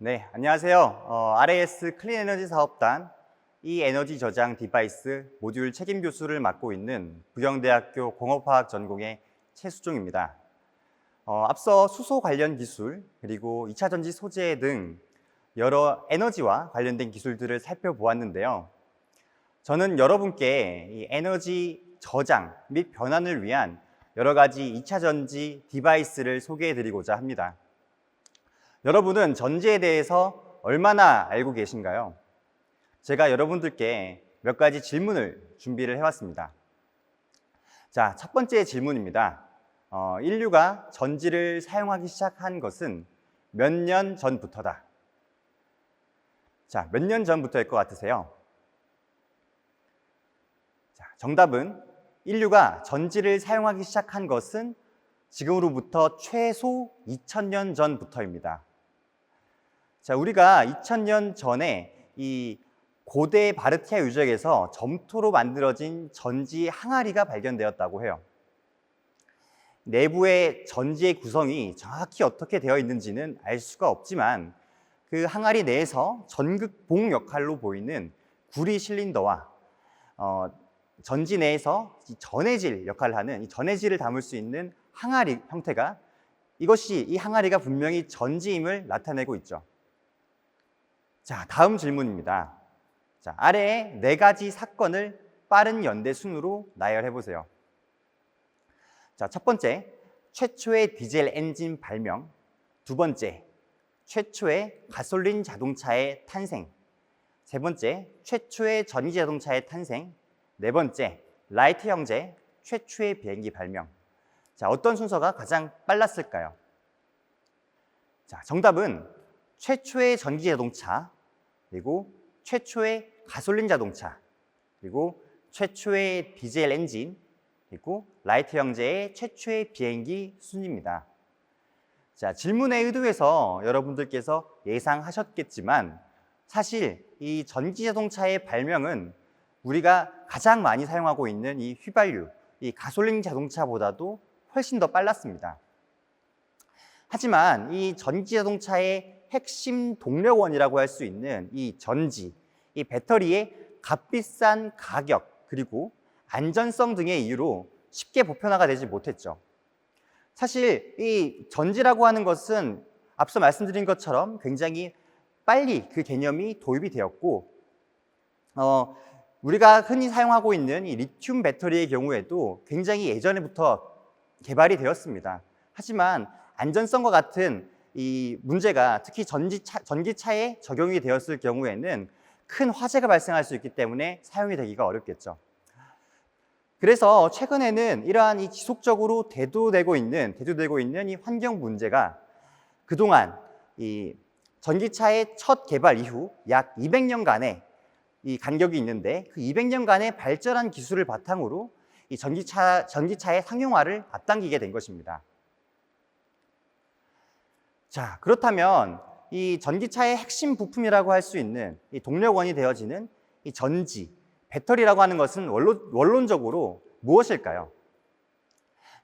네, 안녕하세요. RAS 클린에너지 사업단 에너지 저장 디바이스 모듈 책임 교수를 맡고 있는 부경대학교 공업화학 전공의 최수종입니다. 앞서 수소 관련 기술, 그리고 2차 전지 소재 등 여러 에너지와 관련된 기술들을 살펴보았는데요. 저는 여러분께 이 에너지 저장 및 변환을 위한 여러 가지 2차 전지 디바이스를 소개해-드리고자 합니다. 여러분은 전지에 대해서 얼마나 알고 계신가요? 제가 여러분들께 몇 가지 질문을 준비를 해왔습니다. 자, 첫 번째 질문입니다. 인류가 전지를 사용하기 시작한 것은 몇 년 전부터다. 자, 몇 년 전부터일 것 같으세요? 자, 정답은 인류가 전지를 사용하기 시작한 것은 지금으로부터 최소 2000년 전부터입니다. 자, 우리가 2000년 전에 이 고대 바르티아 유적에서 점토로 만들어진 전지 항아리가 발견되었다고 해요. 내부의 전지의 구성이 정확히 어떻게 되어 있는지는 알 수가 없지만 그 항아리 내에서 전극봉 역할로 보이는 구리 실린더와 전지 내에서 전해질 역할을 하는 이 전해질을 담을 수 있는 항아리 형태가 이 항아리가 분명히 전지임을 나타내고 있죠. 자, 다음 질문입니다. 자, 아래의 네 가지 사건을 빠른 연대 순으로 나열해 보세요. 자, 첫 번째, 최초의 디젤 엔진 발명. 두 번째, 최초의 가솔린 자동차의 탄생. 세 번째, 최초의 전기 자동차의 탄생. 네 번째, 라이트 형제 최초의 비행기 발명. 자, 어떤 순서가 가장 빨랐을까요? 자, 정답은 최초의 전기 자동차, 그리고 최초의 가솔린 자동차, 그리고 최초의 디젤 엔진, 그리고 라이트 형제의 최초의 비행기 순입니다. 자, 질문의 의도에서 여러분들께서 예상하셨겠지만 사실 이 전기 자동차의 발명은 우리가 가장 많이 사용하고 있는 이 휘발유, 이 가솔린 자동차보다도 훨씬 더 빨랐습니다. 하지만 이 전기 자동차의 핵심 동력원이라고 할 수 있는 이 전지, 이 배터리의 값비싼 가격, 그리고 안전성 등의 이유로 쉽게 보편화가 되지 못했죠. 사실 이 전지라고 하는 것은 앞서 말씀드린 것처럼 굉장히 빨리 그 개념이 도입이 되었고, 우리가 흔히 사용하고 있는 이 리튬 배터리의 경우에도 굉장히 예전부터 개발이 되었습니다. 하지만 안전성과 같은 이 문제가 특히 전기차에 적용이 되었을 경우에는 큰 화재가 발생할 수 있기 때문에 사용이 되기가 어렵겠죠. 그래서 최근에는 이러한 이 지속적으로 대두되고 있는 이 환경 문제가 그동안 이 전기차의 첫 개발 이후 약 200년간의 이 간격이 있는데 그 200년간의 발전한 기술을 바탕으로 이 전기차의 상용화를 앞당기게 된 것입니다. 자, 그렇다면 이 전기차의 핵심 부품이라고 할 수 있는 이 동력원이 되어지는 이 전지, 배터리라고 하는 것은 원론적으로 무엇일까요?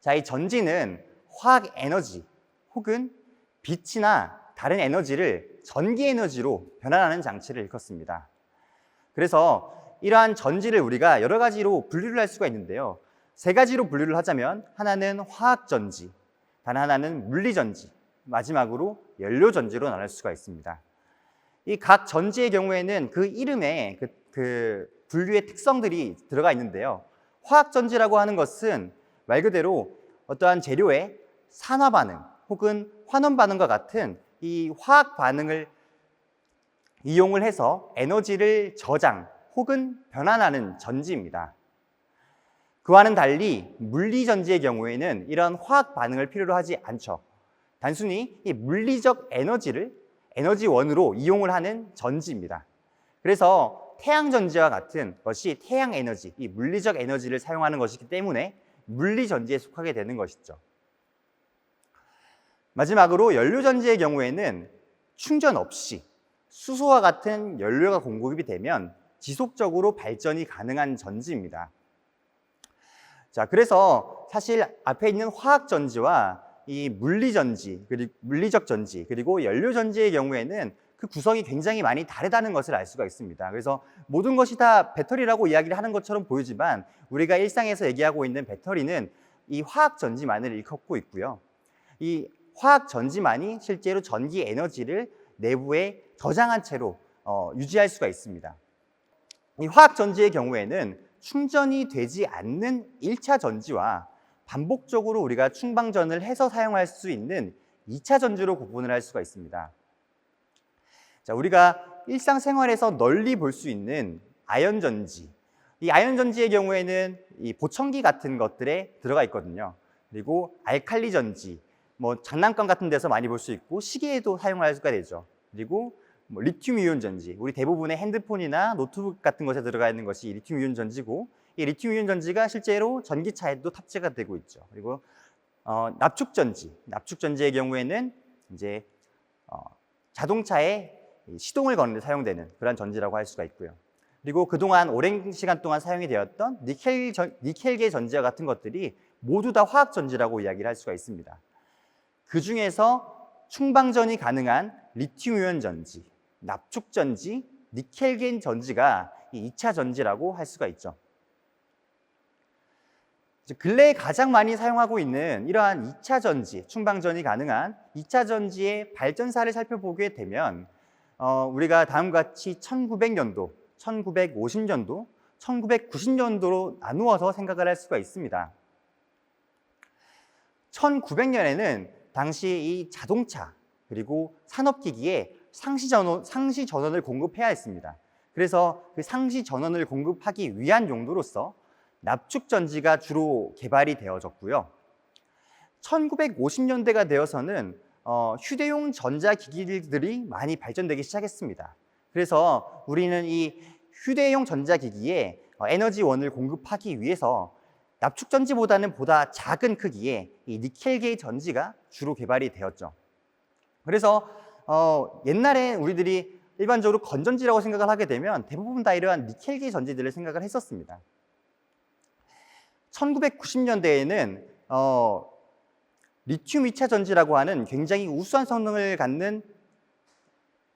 자, 이 전지는 화학 에너지 혹은 빛이나 다른 에너지를 전기 에너지로 변환하는 장치를 일컫습니다. 그래서 이러한 전지를 우리가 여러 가지로 분류를 할 수가 있는데요. 세 가지로 분류를 하자면 하나는 화학전지, 다른 하나는 물리전지, 마지막으로 연료전지로 나눌 수가 있습니다. 이 각 전지의 경우에는 그 이름에 그 분류의 특성들이 들어가 있는데요. 화학전지라고 하는 것은 말 그대로 어떠한 재료의 산화 반응 혹은 환원 반응과 같은 이 화학 반응을 이용을 해서 에너지를 저장 혹은 변환하는 전지입니다. 그와는 달리 물리전지의 경우에는 이런 화학 반응을 필요로 하지 않죠. 단순히 이 물리적 에너지를 에너지원으로 이용을 하는 전지입니다. 그래서 태양전지와 같은 것이 태양에너지, 이 물리적 에너지를 사용하는 것이기 때문에 물리전지에 속하게 되는 것이죠. 마지막으로 연료전지의 경우에는 충전 없이 수소와 같은 연료가 공급이 되면 지속적으로 발전이 가능한 전지입니다. 자, 그래서 사실 앞에 있는 화학전지와 이 물리전지, 그리고 물리적 전지, 그리고 연료전지의 경우에는 그 구성이 굉장히 많이 다르다는 것을 알 수가 있습니다. 그래서 모든 것이 다 배터리라고 이야기를 하는 것처럼 보이지만 우리가 일상에서 얘기하고 있는 배터리는 이 화학 전지만을 일컫고 있고요. 이 화학 전지만이 실제로 전기 에너지를 내부에 저장한 채로 유지할 수가 있습니다. 이 화학 전지의 경우에는 충전이 되지 않는 1차 전지와 반복적으로 우리가 충방전을 해서 사용할 수 있는 2차 전지로 구분을 할 수가 있습니다. 자, 우리가 일상생활에서 널리 볼 수 있는 아연 전지. 이 아연 전지의 경우에는 이 보청기 같은 것들에 들어가 있거든요. 그리고 알칼리 전지, 뭐 장난감 같은 데서 많이 볼 수 있고 시계에도 사용할 수가 되죠. 그리고 뭐 리튬 이온 전지, 우리 대부분의 핸드폰이나 노트북 같은 것에 들어가 있는 것이 리튬 이온 전지고, 이 리튬 이온 전지가 실제로 전기차에도 탑재가 되고 있죠. 그리고 납축 전지, 납축 전지의 경우에는 이제 자동차에 시동을 거는 데 사용되는 그런 전지라고 할 수가 있고요. 그리고 그동안 오랜 시간 동안 사용이 되었던 니켈계 전지와 같은 것들이 모두 다 화학 전지라고 이야기를 할 수가 있습니다. 그 중에서 충방전이 가능한 리튬 이온 전지, 납축 전지, 니켈계 전지가 이 2차 전지라고 할 수가 있죠. 근래에 가장 많이 사용하고 있는 이러한 2차 전지, 충방전이 가능한 2차 전지의 발전사를 살펴보게 되면 우리가 다음과 같이 1900년도, 1950년도, 1990년도로 나누어서 생각을 할 수가 있습니다. 1900년에는 당시 이 자동차 그리고 산업기기에 상시 전원을 공급해야 했습니다. 그래서 그 상시 전원을 공급하기 위한 용도로서 납축 전지가 주로 개발이 되어졌고요. 1950년대가 되어서는 휴대용 전자기기들이 많이 발전되기 시작했습니다. 그래서 우리는 이 휴대용 전자기기에 에너지원을 공급하기 위해서 납축 전지보다는 보다 작은 크기의 이 니켈계 전지가 주로 개발이 되었죠. 그래서 옛날에 우리들이 일반적으로 건전지라고 생각을 하게 되면 대부분 다 이러한 니켈계 전지들을 생각을 했었습니다. 1990년대에는 리튬 2차 전지라고 하는 굉장히 우수한 성능을 갖는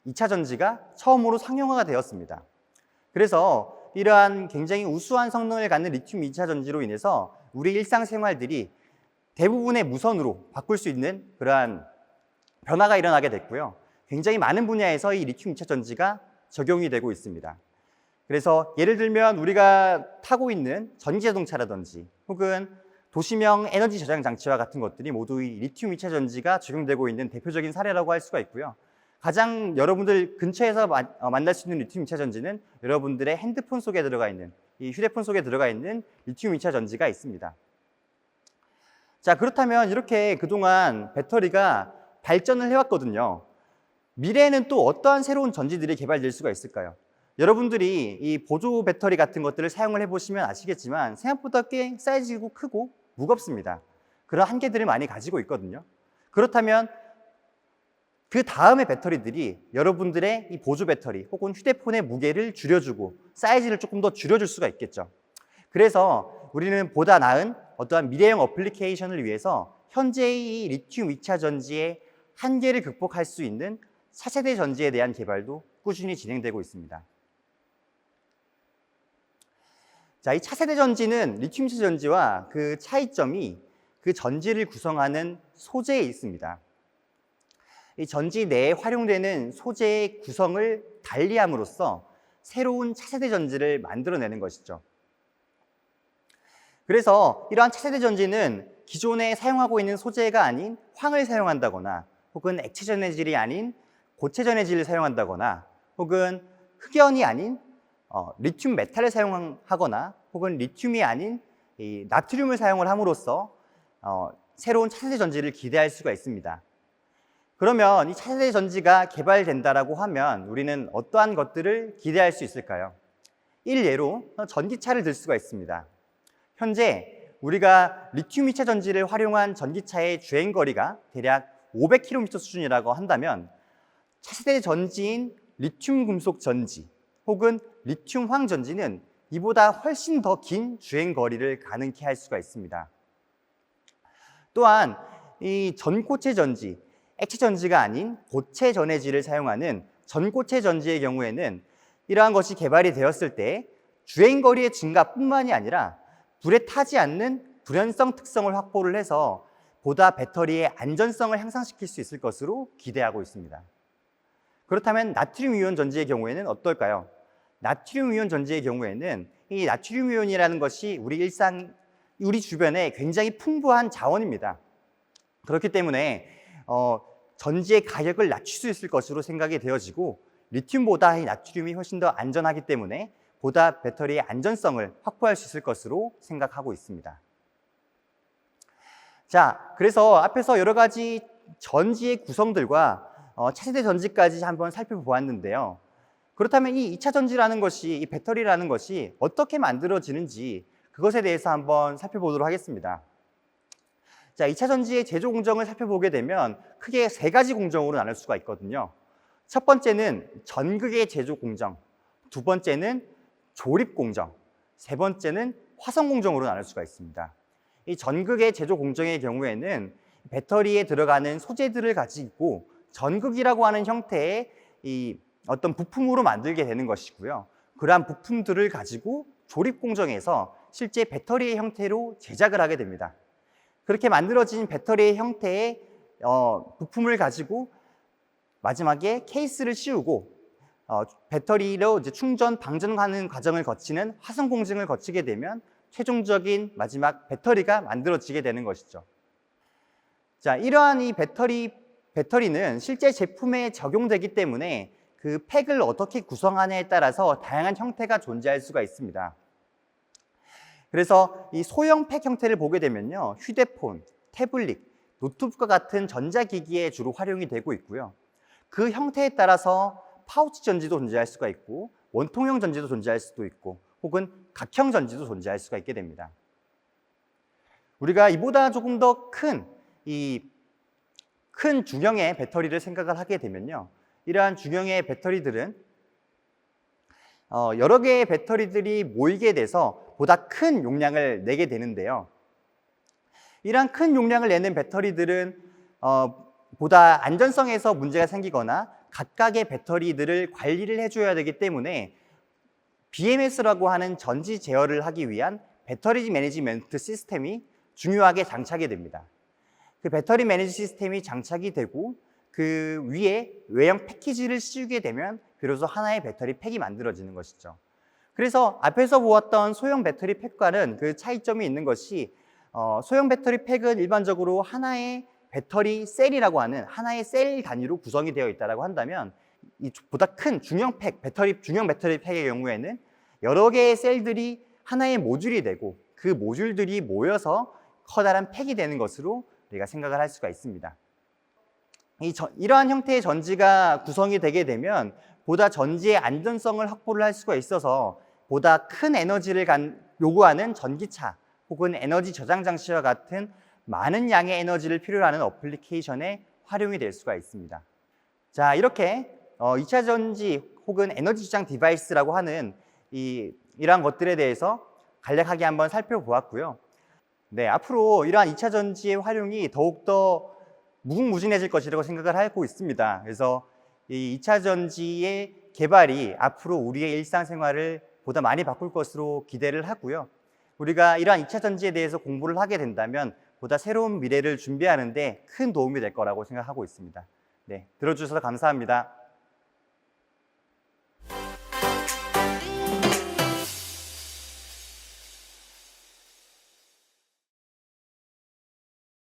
2차 전지가 처음으로 상용화가 되었습니다. 그래서 이러한 굉장히 우수한 성능을 갖는 리튬 2차 전지로 인해서 우리 일상생활들이 대부분의 무선으로 바꿀 수 있는 그러한 변화가 일어나게 됐고요. 굉장히 많은 분야에서 이 리튬 2차 전지가 적용이 되고 있습니다. 그래서 예를 들면 우리가 타고 있는 전기자동차라든지 혹은 도시명 에너지 저장 장치와 같은 것들이 모두 이 리튬 2차 전지가 적용되고 있는 대표적인 사례라고 할 수가 있고요. 가장 여러분들 근처에서 만날 수 있는 리튬 2차 전지는 여러분들의 핸드폰 속에 들어가 있는, 이 휴대폰 속에 들어가 있는 리튬 2차 전지가 있습니다. 자, 그렇다면 이렇게 그동안 배터리가 발전을 해왔거든요. 미래에는 또 어떠한 새로운 전지들이 개발될 수가 있을까요? 여러분들이 이 보조 배터리 같은 것들을 사용을 해보시면 아시겠지만 생각보다 꽤 사이즈고 크고 무겁습니다. 그런 한계들을 많이 가지고 있거든요. 그렇다면 그 다음의 배터리들이 여러분들의 이 보조 배터리 혹은 휴대폰의 무게를 줄여주고 사이즈를 조금 더 줄여줄 수가 있겠죠. 그래서 우리는 보다 나은 어떠한 미래형 어플리케이션을 위해서 현재의 이 리튬 2차 전지의 한계를 극복할 수 있는 차세대 전지에 대한 개발도 꾸준히 진행되고 있습니다. 자, 이 차세대 전지는 리튬 2차 전지와 그 차이점이 그 전지를 구성하는 소재에 있습니다. 이 전지 내에 활용되는 소재의 구성을 달리함으로써 새로운 차세대 전지를 만들어내는 것이죠. 그래서 이러한 차세대 전지는 기존에 사용하고 있는 소재가 아닌 황을 사용한다거나 혹은 액체 전해질이 아닌 고체 전해질을 사용한다거나 혹은 흑연이 아닌 리튬 메탈을 사용하거나 혹은 리튬이 아닌 이 나트륨을 사용을 함으로써 새로운 차세대 전지를 기대할 수가 있습니다. 그러면 이 차세대 전지가 개발된다라고 하면 우리는 어떠한 것들을 기대할 수 있을까요? 일례로 전기차를 들 수가 있습니다. 현재 우리가 리튬 2차 전지를 활용한 전기차의 주행거리가 대략 500km 수준이라고 한다면 차세대 전지인 리튬 금속 전지 혹은 리튬 황 전지는 이보다 훨씬 더 긴 주행거리를 가능케 할 수가 있습니다. 또한 이 전고체 전지, 액체 전지가 아닌 고체 전해질을 사용하는 전고체 전지의 경우에는 이러한 것이 개발이 되었을 때 주행거리의 증가뿐만이 아니라 불에 타지 않는 불연성 특성을 확보를 해서 보다 배터리의 안전성을 향상시킬 수 있을 것으로 기대하고 있습니다. 그렇다면 나트륨 이온 전지의 경우에는 어떨까요? 나트륨 이온 전지의 경우에는 이 나트륨 이온이라는 것이 우리 주변에 굉장히 풍부한 자원입니다. 그렇기 때문에 전지의 가격을 낮출 수 있을 것으로 생각이 되어지고 리튬보다 이 나트륨이 훨씬 더 안전하기 때문에 보다 배터리의 안전성을 확보할 수 있을 것으로 생각하고 있습니다. 자, 그래서 앞에서 여러 가지 전지의 구성들과 차세대 전지까지 한번 살펴보았는데요. 그렇다면 이 2차 전지라는 것이, 이 배터리라는 것이 어떻게 만들어지는지 그것에 대해서 한번 살펴보도록 하겠습니다. 자, 2차 전지의 제조 공정을 살펴보게 되면 크게 3가지 공정으로 나눌 수가 있거든요. 첫 번째는 전극의 제조 공정, 두 번째는 조립 공정, 세 번째는 화성 공정으로 나눌 수가 있습니다. 이 전극의 제조 공정의 경우에는 배터리에 들어가는 소재들을 가지고 전극이라고 하는 형태의 이 어떤 부품으로 만들게 되는 것이고요. 그러한 부품들을 가지고 조립 공정에서 실제 배터리의 형태로 제작을 하게 됩니다. 그렇게 만들어진 배터리의 형태의 부품을 가지고 마지막에 케이스를 씌우고 배터리로 이제 충전, 방전하는 과정을 거치는 화성 공정을 거치게 되면 최종적인 마지막 배터리가 만들어지게 되는 것이죠. 자, 이러한 이 배터리는 실제 제품에 적용되기 때문에 그 팩을 어떻게 구성하느냐에 따라서 다양한 형태가 존재할 수가 있습니다. 그래서 이 소형 팩 형태를 보게 되면요, 휴대폰, 태블릿, 노트북과 같은 전자기기에 주로 활용이 되고 있고요. 그 형태에 따라서 파우치 전지도 존재할 수가 있고 원통형 전지도 존재할 수도 있고 혹은 각형 전지도 존재할 수가 있게 됩니다. 우리가 이보다 조금 더 큰 중형의 배터리를 생각을 하게 되면요, 이러한 중형의 배터리들은 여러 개의 배터리들이 모이게 돼서 보다 큰 용량을 내게 되는데요. 이러한 큰 용량을 내는 배터리들은 보다 안전성에서 문제가 생기거나 각각의 배터리들을 관리를 해줘야 되기 때문에 BMS라고 하는 전지 제어를 하기 위한 배터리 매니지먼트 시스템이 중요하게 장착이 됩니다. 그 배터리 매니지 시스템이 장착이 되고 그 위에 외형 패키지를 씌우게 되면 비로소 하나의 배터리 팩이 만들어지는 것이죠. 그래서 앞에서 보았던 소형 배터리 팩과는 그 차이점이 있는 것이 소형 배터리 팩은 일반적으로 하나의 배터리 셀이라고 하는 하나의 셀 단위로 구성이 되어 있다고 한다면 이 보다 큰 중형 배터리 팩의 경우에는 여러 개의 셀들이 하나의 모듈이 되고 그 모듈들이 모여서 커다란 팩이 되는 것으로 우리가 생각을 할 수가 있습니다. 이러한 형태의 전지가 구성이 되게 되면 보다 전지의 안전성을 확보를 할 수가 있어서 보다 큰 에너지를 요구하는 전기차 혹은 에너지 저장 장치와 같은 많은 양의 에너지를 필요로 하는 어플리케이션에 활용이 될 수가 있습니다. 자, 이렇게 2차 전지 혹은 에너지 저장 디바이스라고 하는 이러한 것들에 대해서 간략하게 한번 살펴보았고요. 네, 앞으로 이러한 2차 전지의 활용이 더욱더 무궁무진해질 것이라고 생각을 하고 있습니다. 그래서 이 2차 전지의 개발이 앞으로 우리의 일상생활을 보다 많이 바꿀 것으로 기대를 하고요. 우리가 이러한 2차 전지에 대해서 공부를 하게 된다면 보다 새로운 미래를 준비하는 데 큰 도움이 될 거라고 생각하고 있습니다. 네, 들어주셔서 감사합니다.